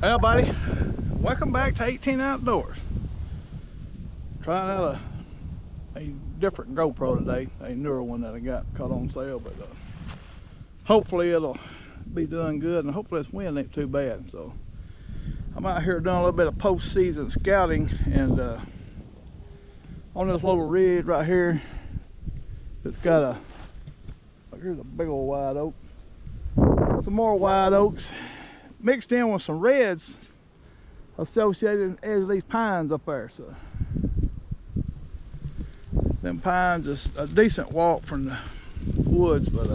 Well, buddy, welcome back to 18 Outdoors. Trying out a different GoPro today, a newer one that I got caught on sale, but hopefully it'll be doing good, and hopefully this wind ain't too bad. So I'm out here doing a little bit of post-season scouting, and on this little ridge right here, it's got here's a big old white oak, some more white oaks mixed in with some reds associated as these pines up there. So them pines is a decent walk from the woods, but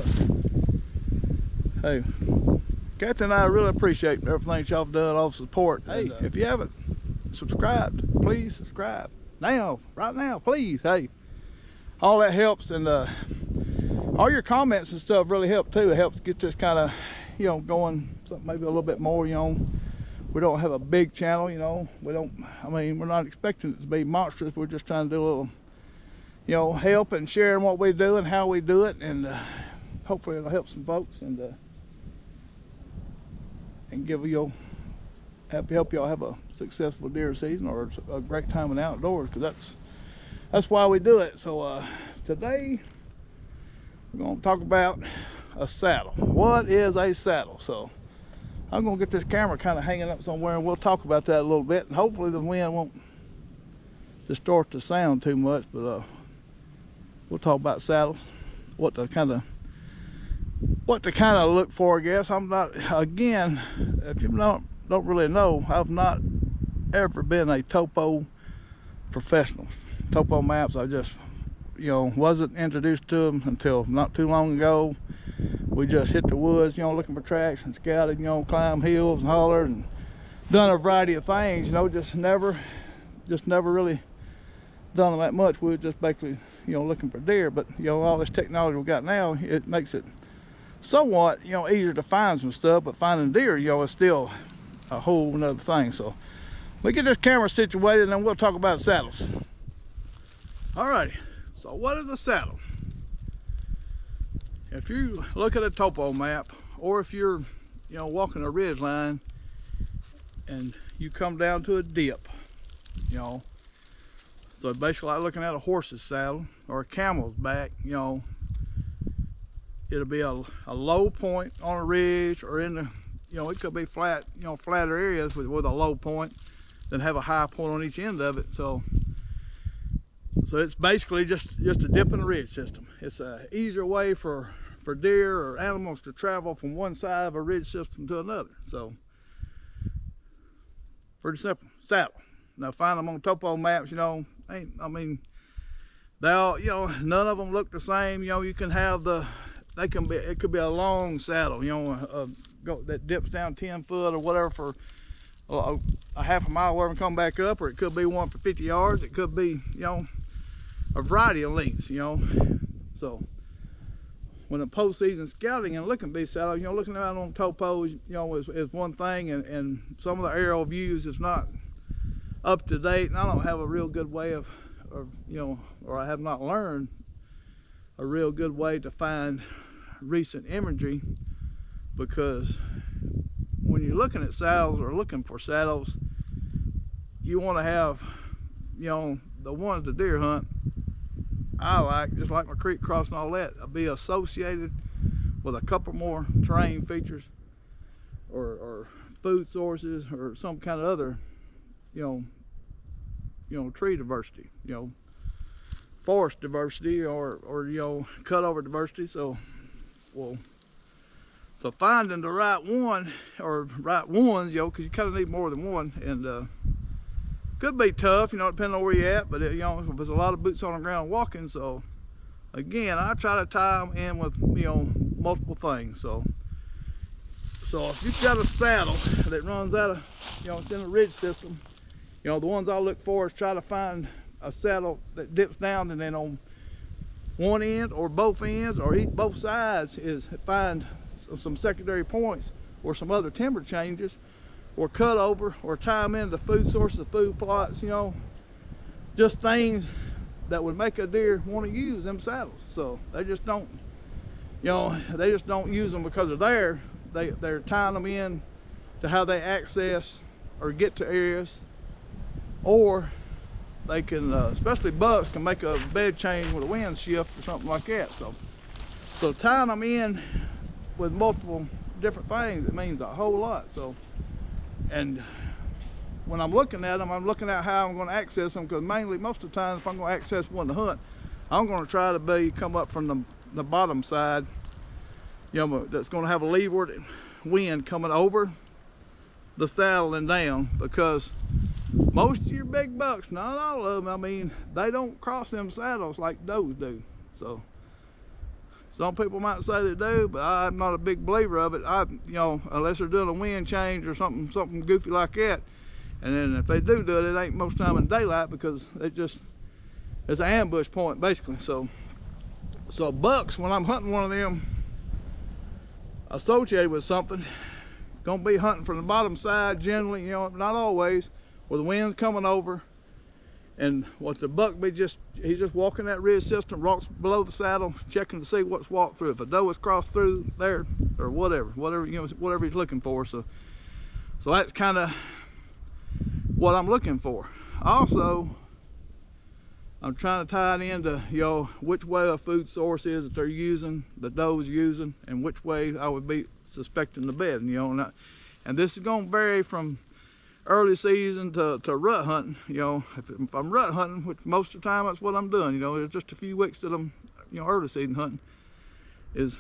hey, Kathy and I really appreciate everything y'all have done, all the support. Hey, if you haven't subscribed, please subscribe now, right now, please. Hey, all that helps, and all your comments and stuff really help too. It helps get this kind of, you know, going something maybe a little bit more. You know, we don't have a big channel, you know, we don't, I mean, we're not expecting it to be monstrous. We're just trying to do a little, you know, help and sharing what we do and how we do it, and hopefully it'll help some folks, and give you help y'all have a successful deer season or a great time in the outdoors, because that's why we do it. So today we're going to talk about a saddle. What is a saddle? So I'm going to get this camera kind of hanging up somewhere, and we'll talk about that a little bit, and hopefully the wind won't distort the sound too much, but we'll talk about saddles, what to kind of look for, I guess. I'm not, again, if you don't really know, I've not ever been a topo professional. Topo maps, I just, you know, wasn't introduced to them until not too long ago. We just hit the woods, you know, looking for tracks and scouted, you know, climbed hills and hollered and done a variety of things, you know, just never really done them that much. We were just basically, you know, looking for deer. But, you know, all this technology we got now, it makes it somewhat, you know, easier to find some stuff, but finding deer, you know, is still a whole nother thing. So we get this camera situated, and then we'll talk about saddles. Alrighty, so what is a saddle? If you look at a topo map, or if you're, you know, walking a ridge line and you come down to a dip, you know, so basically like looking at a horse's saddle or a camel's back, you know, it'll be a low point on a ridge, or in the, you know, it could be flat, you know, flatter areas with a low point, then have a high point on each end of it. So it's basically just a dip in the ridge system. It's an easier way for deer or animals to travel from one side of a ridge system to another. So pretty simple. Saddle. Now find them on topo maps, you know, I mean, they all, you know, none of them look the same. You know, you can have it could be a long saddle, you know, that dips down 10 foot or whatever for a half a mile, wherever, and come back up, or it could be one for 50 yards. It could be, you know, a variety of lengths, you know. So when a post-season scouting and looking at these saddles, you know, looking out on topos, you know, is one thing, and some of the aerial views is not up to date, and I don't have a real good way of you know, or I have not learned a real good way to find recent imagery, because when you're looking at saddles or looking for saddles, you want to have, you know, the ones the deer hunt, I like, just like my creek crossing, all that, be associated with a couple more terrain features or food sources or some kind of other, you know, tree diversity, you know, forest diversity, or you know, cutover diversity. So finding the right one or right ones, you know, because you kind of need more than one, and could be tough, you know, depending on where you're at. But you know, there's a lot of boots on the ground walking. So again, I try to tie them in with, you know, multiple things. So if you've got a saddle that runs out of, you know, it's in a ridge system, you know, the ones I look for is try to find a saddle that dips down, and then on one end or both ends or both sides is find some secondary points or some other timber changes or cut over, or tie them into food sources, food plots, you know, just things that would make a deer want to use them saddles. So they just don't, you know, they just don't use them because they're there. They're tying them in to how they access or get to areas, or they can, especially bucks, can make a bed change with a wind shift or something like that. So tying them in with multiple different things, it means a whole lot. So, and when I'm looking at them, I'm looking at how I'm going to access them, because mainly most of the time if I'm going to access one to hunt, I'm going to try to come up from the bottom side, you know, that's going to have a leeward wind coming over the saddle and down, because most of your big bucks, not all of them, I mean, they don't cross them saddles like does do. So some people might say they do, but I'm not a big believer of it. You know, unless they're doing a wind change or something goofy like that. And then if they do it, it ain't most time in daylight, because it's an ambush point basically. So bucks, when I'm hunting one of them associated with something, gonna be hunting from the bottom side generally, you know, not always, where the wind's coming over, and what the buck be he's just walking that ridge system, rocks below the saddle, checking to see what's walked through. If a doe is crossed through there, or whatever, you know, whatever he's looking for. So that's kind of what I'm looking for. Also, I'm trying to tie it into, you know, which way a food source is that they're using, the doe's using, and which way I would be suspecting the bed, you know. And this is going to vary from early season to rut hunting, you know. If I'm rut hunting, which most of the time that's what I'm doing, you know, it's just a few weeks that I'm, you know, early season hunting, is,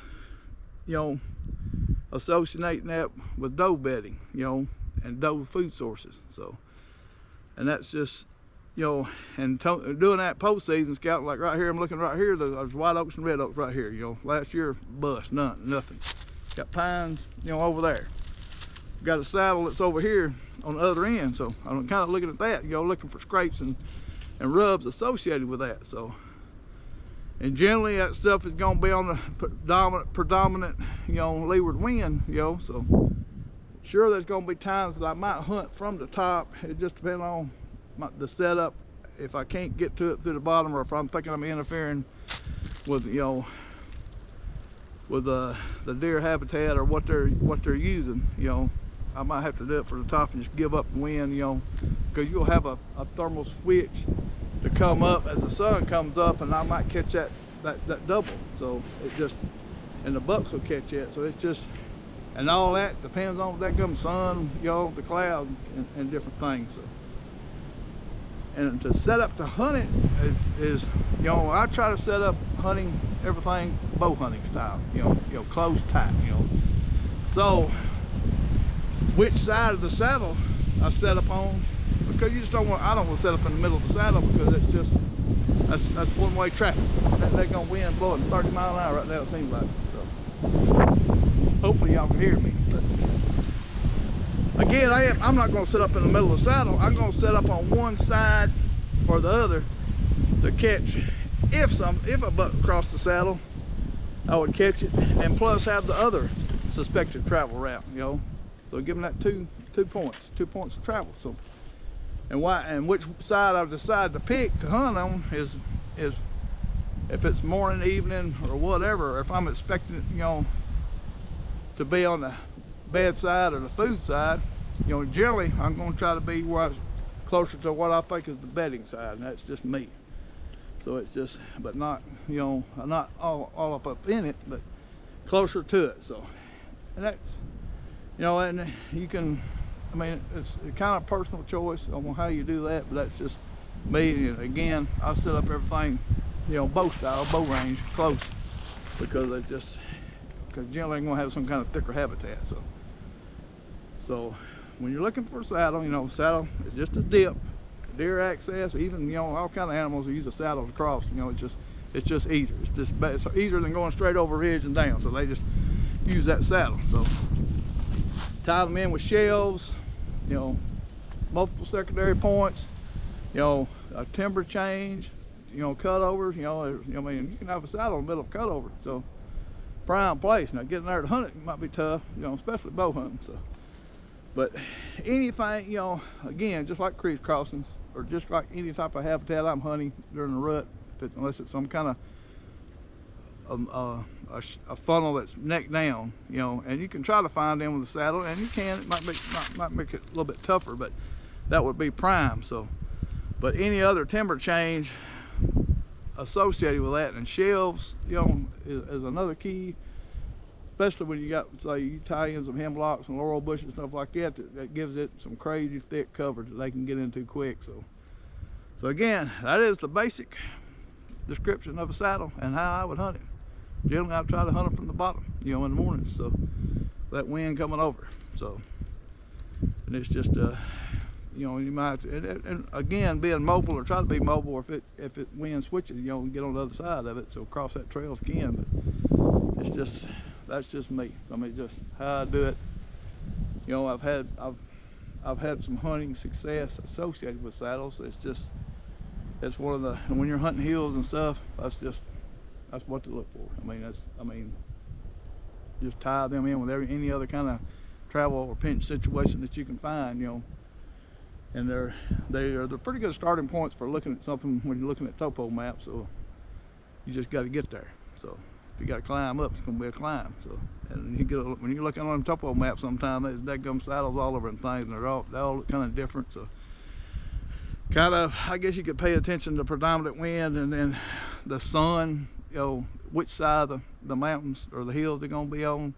you know, associating that with doe bedding, you know, and doe food sources. So, and that's just, you know, and doing that post-season scouting, like right here, I'm looking right here, there's white oaks and red oaks right here, you know. Last year, bust, nothing. Got pines, you know, over there. Got a saddle that's over here on the other end, so I'm kind of looking at that, you know, looking for scrapes and rubs associated with that. So, and generally that stuff is going to be on the predominant, you know, leeward wind, you know. So sure, there's going to be times that I might hunt from the top. It just depends on the setup. If I can't get to it through the bottom, or if I'm thinking I'm interfering with, you know, with the deer habitat or what they're using, you know, I might have to do it for the top and just give up the wind, you know, because you'll have a thermal switch to come up as the sun comes up, and I might catch that double. So it just, and the bucks will catch it. So it's just, and all that depends on that gum sun, you know, the clouds and different things. So, and to set up to hunt it is, you know, I try to set up hunting everything bow hunting style, you know, close tight, you know. So which side of the saddle I set up on, because you just don't want, I don't want to set up in the middle of the saddle, because it's just, that's one-way traffic. They're gonna wind blowing 30 miles an hour right now, it seems like. So hopefully y'all can hear me. But again, I'm not going to set up in the middle of the saddle. I'm going to set up on one side or the other to catch, if a buck crossed the saddle, I would catch it, and plus have the other suspected travel route, you know. So give them that two points of travel. So, and which side I decide to pick to hunt on is if it's morning, evening, or whatever. If I'm expecting it, you know, to be on the bed side or the food side, you know, generally I'm going to try to be where I'm closer to what I think is the bedding side, and that's just me. So it's just, but not, you know, not all up in it, but closer to it. So, and that's, you know, and you can, I mean, it's kind of personal choice on how you do that, but that's just me. And again, I set up everything, you know, bow style, bow range, close, because it just, because generally I'm going to have some kind of thicker habitat. So when you're looking for a saddle, you know, saddle is just a dip, deer access, or even, you know, all kind of animals who use a saddle to cross. You know, it's just easier. It's easier than going straight over ridge and down. So they just use that saddle. So tie them in with shelves, you know, multiple secondary points, you know, a timber change, you know, cutovers. You know, I mean, you can have a saddle in the middle of cutover. So prime place. Now getting there to hunt it might be tough, you know, especially bow hunting. So, but anything, you know, again, just like creek crossings, or just like any type of habitat I'm hunting during the rut, unless it's some kind of a funnel that's neck down, you know, and you can try to find them with a saddle, and you can. It might make it a little bit tougher, but that would be prime. So, but any other timber change associated with that, and shelves, you know, is another key, especially when you got, say, you tie in some hemlocks and laurel bushes and stuff like that, that gives it some crazy thick cover that they can get into quick. So again, that is the basic description of a saddle and how I would hunt it. Generally, I try to hunt them from the bottom, you know, in the mornings, so that wind coming over. So, and it's just, you know, you might, and again, being mobile, or try to be mobile, if it wind switches, you know, and get on the other side of it, so cross that trail again. But it's just, that's just me. I mean, just how I do it. You know, I've had some hunting success associated with saddles. It's one of the, and when you're hunting hills and stuff, that's what to look for. I mean, just tie them in with any other kind of travel or pinch situation that you can find, you know. And they're pretty good starting points for looking at something when you're looking at topo maps. So you just got to get there. So if you got to climb up, it's going to be a climb. So, and when you're looking on topo maps, sometimes they gum saddles all over and things, and they all look kind of different. So kind of, I guess you could pay attention to predominant wind, and then the sun, you know, which side of the mountains or the hills they're going to be on,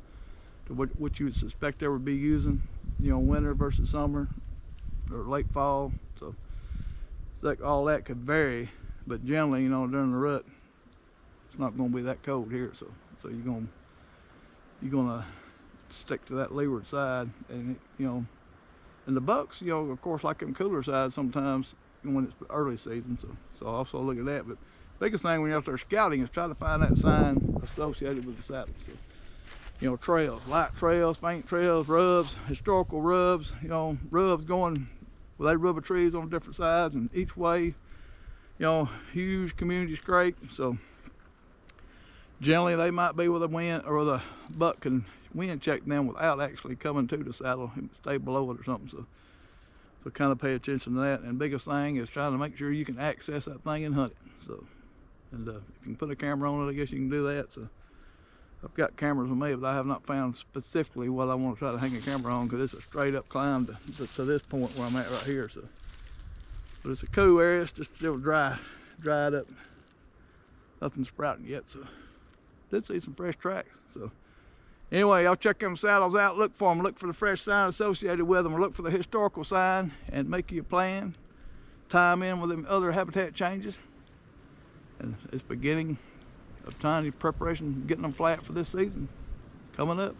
to what you would suspect they would be using, you know, winter versus summer or late fall. So like all that could vary, but generally, you know, during the rut, it's not going to be that cold here. So you're gonna stick to that leeward side, and you know, and the bucks, you know, of course, like them cooler sides sometimes when it's early season. So also look at that. But biggest thing when you're out there scouting is try to find that sign associated with the saddle. So, you know, trails, light trails, faint trails, rubs, historical rubs, you know, rubs going, well, they rub trees on different sides and each way, you know, huge community scrape. So generally they might be with a wind, or the buck can wind check them without actually coming to the saddle and stay below it or something. So kind of pay attention to that. And biggest thing is trying to make sure you can access that thing and hunt it. So, and if you can put a camera on it, I guess you can do that. So I've got cameras with me, but I have not found specifically what I want to try to hang a camera on, because it's a straight up climb to this point where I'm at right here. So, but it's a cool area. It's just still dried up. Nothing sprouting yet. So did see some fresh tracks. So anyway, y'all check them saddles out. Look for them. Look for the fresh sign associated with them, or look for the historical sign, and make you a plan. Tie them in with them other habitat changes. And it's beginning of tiny preparation, getting them flat for this season coming up.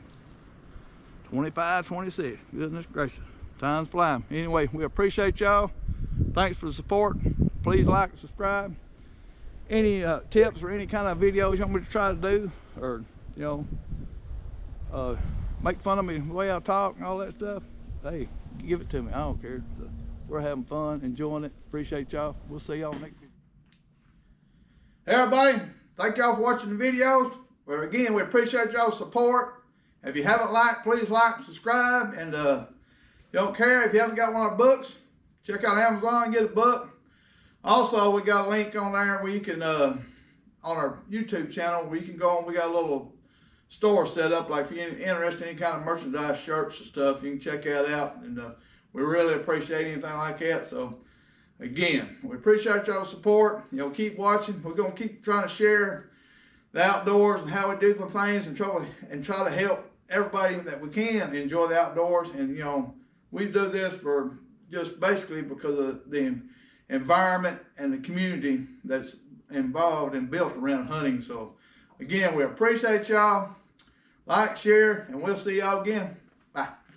25, 26. Goodness gracious, time's flying. Anyway, we appreciate y'all. Thanks for the support. Please like and subscribe. Any tips or any kind of videos you want me to try to do, or you know, make fun of me the way I talk and all that stuff, hey, give it to me. I don't care. So we're having fun, enjoying it. Appreciate y'all. We'll see y'all next video. Hey everybody, thank y'all for watching the videos. Well, again, we appreciate y'all's support. If you haven't liked, please like and subscribe. And you don't care if you haven't got one of our books, check out Amazon and get a book. Also, we got a link on there where you can, on our YouTube channel, where you can go on. We got a little store set up, like if you're interested in any kind of merchandise, shirts and stuff, you can check that out. And we really appreciate anything like that. So again, we appreciate y'all's support. You know, keep watching. We're gonna keep trying to share the outdoors and how we do some things, and try to help everybody that we can enjoy the outdoors. And you know, we do this for just basically because of the environment and the community that's involved and built around hunting. So again, we appreciate y'all. Like, share, and we'll see y'all again.